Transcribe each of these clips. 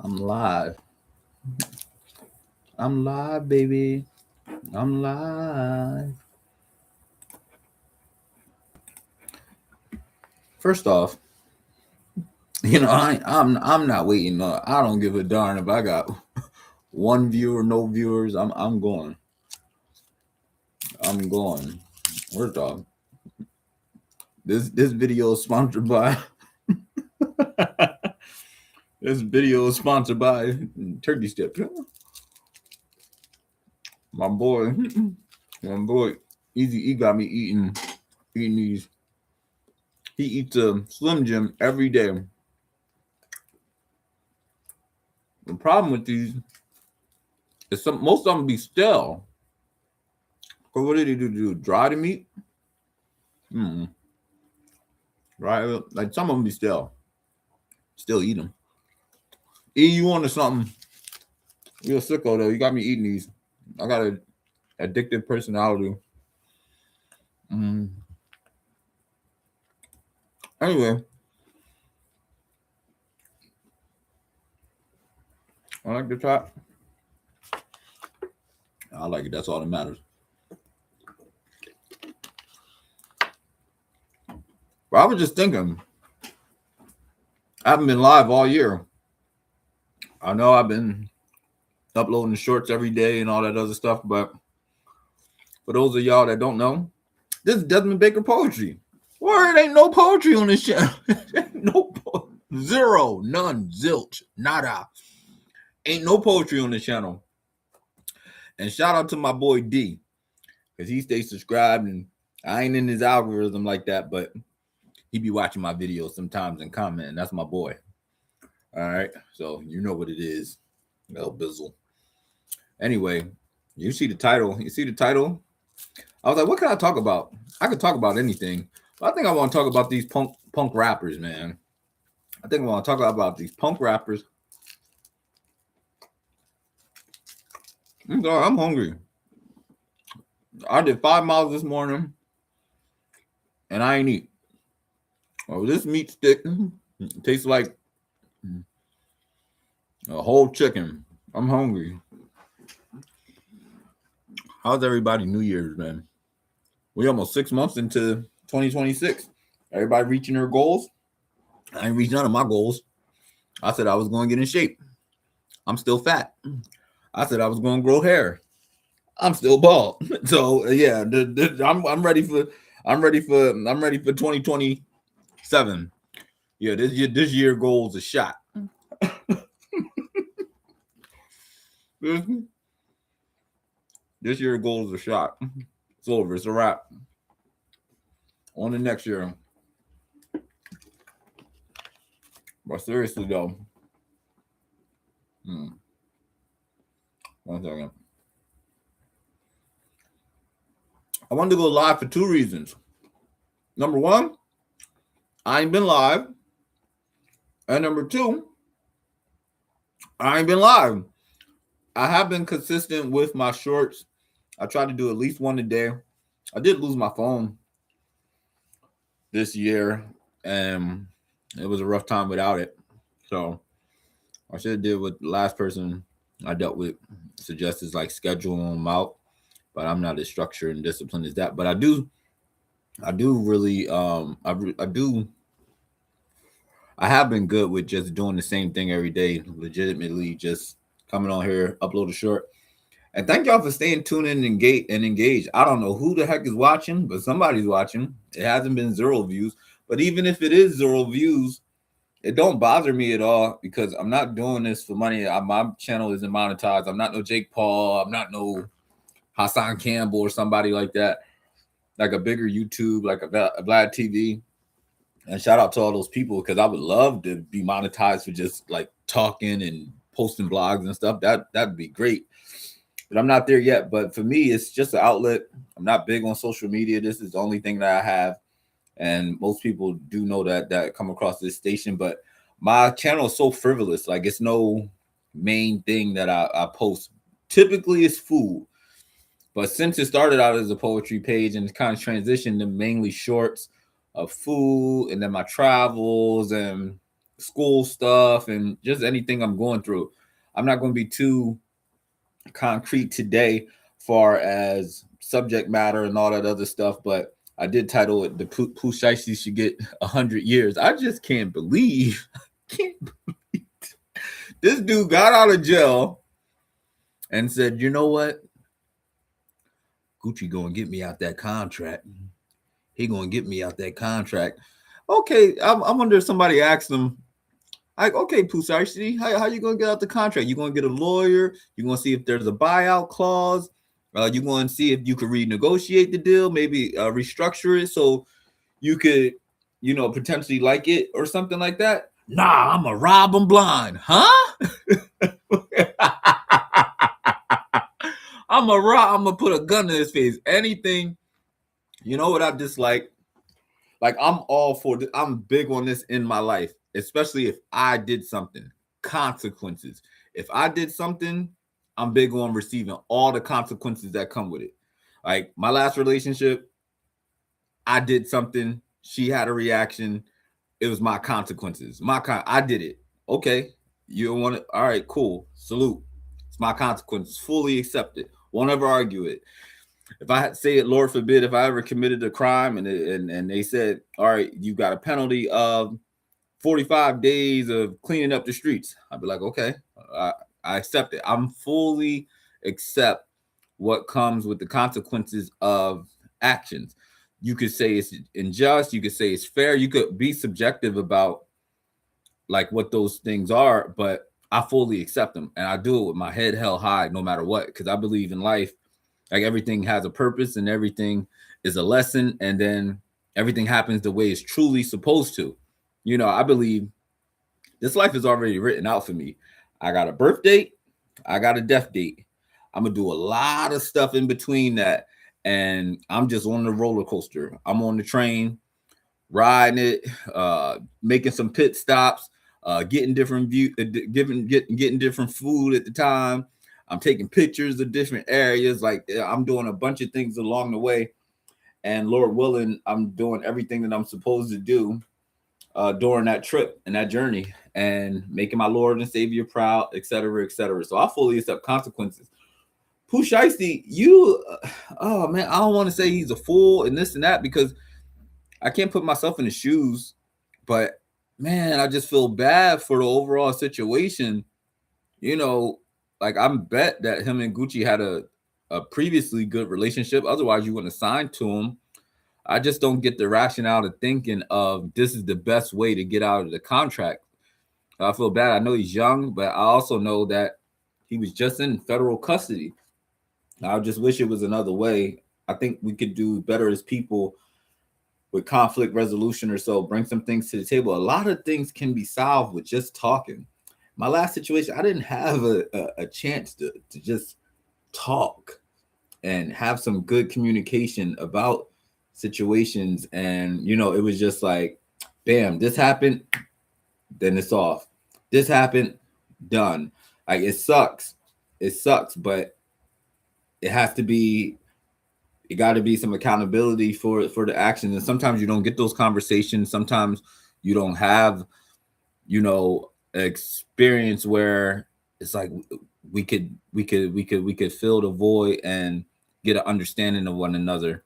I'm live. I'm live, baby. I'm live. First off, I'm not waiting. I don't give a darn if I got one viewer, no viewers. I'm going. I'm going. First off, this video is sponsored by this video is sponsored by Turkey Strips. My boy, my boy, Easy E got me eating these. He eats a Slim Jim every day. The problem with these is most of them be stale. Or what did he do? Dry the meat? Right? Like some of them be stale. Still eat them. E, you wanted something? You're a sicko though. You got me eating these. I got an addictive personality. Anyway, I like the top. I like it. That's all that matters. But I was just thinking, I haven't been live all year. I know I've been uploading the shorts every day and all that other stuff, but for those of y'all that don't know, this is Desmond Baker Poetry. Word, ain't no poetry on this channel. Zero, none, zilch, nada. Ain't no poetry on this channel. And shout out to my boy D, because he stays subscribed, and I ain't in his algorithm like that, but he be watching my videos sometimes and commenting. That's my boy. All right, so you know what it is, El Bizzle. Anyway, you see the title. You see the title? I was like, what can I talk about? I could talk about anything. But I think I want to talk about these punk rappers, man. I think I want to talk about these punk rappers. I'm hungry. I did 5 miles this morning, and I ain't eat. Oh, this meat stick tastes like a whole chicken. I'm hungry. How's everybody New Year's, man? We almost 6 months into 2026. Everybody reaching their goals. I ain't reached none of my goals. I said I was going to get in shape. I'm still fat. I said I was going to grow hair. I'm still bald. So yeah, I'm ready for 2027. Yeah, this year goals a shot. This year goal is a shot. It's over. It's a wrap. On the next year. But seriously though. One second. I wanted to go live for 2 reasons. Number 1, I ain't been live. And number 2, I ain't been live. I have been consistent with my shorts. I try to do at least one a day. I did lose my phone this year, and it was a rough time without it. So I should have did what the last person I dealt with suggested, like scheduling them out. But I'm not as structured and disciplined as that. But I do really I have been good with just doing the same thing every day, legitimately just coming on here, upload a short. And thank y'all for staying tuned in and engaged. I don't know who the heck is watching, but somebody's watching. It hasn't been 0 views. But even if it is 0 views, it don't bother me at all because I'm not doing this for money. My channel isn't monetized. I'm not no Jake Paul. I'm not no Hassan Campbell or somebody like that. Like a bigger YouTube, like a Vlad TV. And shout out to all those people because I would love to be monetized for just like talking and posting blogs and stuff. That'd be great. But I'm not there yet. But for me, it's just an outlet. I'm not big on social media. This is the only thing that I have. And most people do know that come across this station. But my channel is so frivolous. Like it's no main thing that I post. Typically it's food. But since it started out as a poetry page and it's kind of transitioned to mainly shorts of food and then my travels and school stuff and just anything I'm going through. I'm not going to be too concrete today, far as subject matter and all that other stuff, but I did title it "The Pooh Shiesty Should Get 100 Years." I just can't believe, can't believe this dude got out of jail and said, "You know what? Gucci gonna get me out that contract. He gonna get me out that contract." Okay, I wonder if somebody asked him, like, okay, Pooh Shiesty, how you gonna get out the contract? You gonna get a lawyer? You gonna see if there's a buyout clause? You gonna see if you could renegotiate the deal, maybe restructure it so you could, potentially like it or something like that? Nah, I'm a rob him blind, huh? I'm gonna put a gun in his face. Anything, you know what I dislike? Like, I'm all for this. I'm big on this in my life, especially if I did something. Consequences. If I did something, I'm big on receiving all the consequences that come with it. Like my last relationship, I did something. She had a reaction. It was my consequences. I did it. Okay. You don't want it. All right, cool. Salute. It's my consequences. Fully accept it. Won't ever argue it. If I say it, Lord forbid, if I ever committed a crime and they said, all right, you got a penalty of 45 days of cleaning up the streets, I'd be like, okay, I accept it. I'm fully accept what comes with the consequences of actions. You could say it's unjust. You could say it's fair. You could be subjective about like what those things are, but I fully accept them. And I do it with my head held high no matter what, because I believe in life. Like everything has a purpose and everything is a lesson. And then everything happens the way it's truly supposed to. I believe this life is already written out for me. I got a birth date. I got a death date. I'm going to do a lot of stuff in between that. And I'm just on the roller coaster. I'm on the train, riding it, making some pit stops, getting different getting different food at the time. I'm taking pictures of different areas. Like I'm doing a bunch of things along the way. And Lord willing, I'm doing everything that I'm supposed to do during that trip and that journey and making my Lord and Savior proud, et cetera, et cetera. So I fully accept consequences. Pooh Shiesty, oh man, I don't want to say he's a fool and this and that because I can't put myself in his shoes, but man, I just feel bad for the overall situation. Like I'm bet that him and Gucci had a previously good relationship. Otherwise, you wouldn't have signed to him. I just don't get the rationale of thinking of this is the best way to get out of the contract. I feel bad. I know he's young, but I also know that he was just in federal custody. I just wish it was another way. I think we could do better as people with conflict resolution or so, bring some things to the table. A lot of things can be solved with just talking. My last situation, I didn't have a chance to just talk and have some good communication about situations. And, it was just like, bam, this happened, then it's off. This happened, done. Like it sucks. It sucks, but it has to be, it got to be some accountability for the actions. And sometimes you don't get those conversations. Sometimes you don't have, experience where it's like we could fill the void and get an understanding of one another.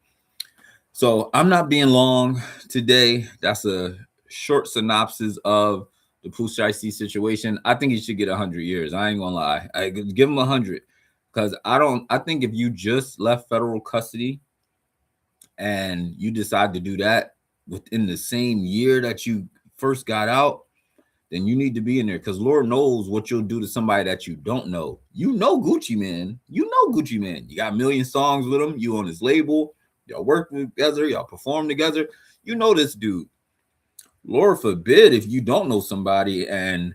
So I'm not being long today. That's a short synopsis of the Pooh Shiesty situation. I think he should get 100 years. I ain't gonna lie. I give him 100 because I think if you just left federal custody and you decide to do that within the same year that you first got out, then you need to be in there because Lord knows what you'll do to somebody that you don't know. You know Gucci Man. You know Gucci Man. You got a million songs with him. You on his label. Y'all work together. Y'all perform together. You know this dude. Lord forbid if you don't know somebody and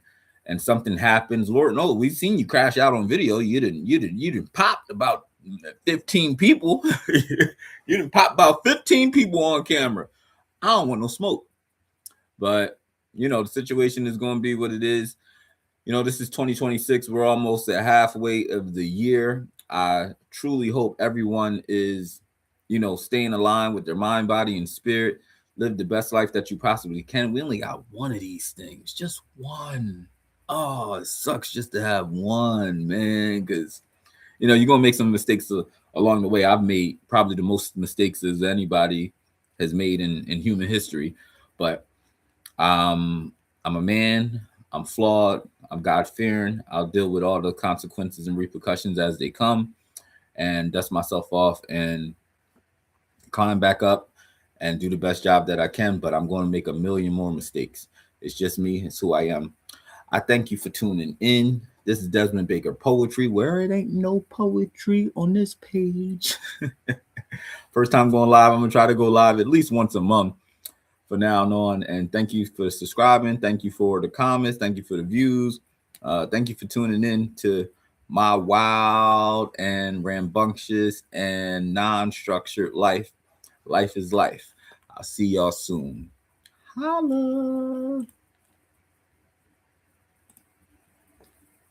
something happens. Lord knows we've seen you crash out on video. You didn't pop about 15 people. You didn't pop about 15 people on camera. I don't want no smoke. But the situation is going to be what it is. This is 2026. We're almost at halfway of the year. I truly hope everyone is, staying aligned with their mind, body, and spirit. Live the best life that you possibly can. We only got one of these things, just one. Oh, it sucks just to have one, man, because you're gonna make some mistakes along the way. I've made probably the most mistakes as anybody has made in human history, but I'm a man. I'm flawed. I'm God fearing. I'll deal with all the consequences and repercussions as they come, and dust myself off and climb back up and do the best job that I can. But I'm going to make a million more mistakes. It's just me. It's who I am. I thank you for tuning in. This is Desmond Baker Poetry, where it ain't no poetry on this page. First time going live. I'm going to try to go live at least once a month for now on. And thank you for subscribing. Thank you for the comments. Thank you for the views. Thank you for tuning in to my wild and rambunctious and non-structured life. Life is life. I'll see y'all soon. Holla.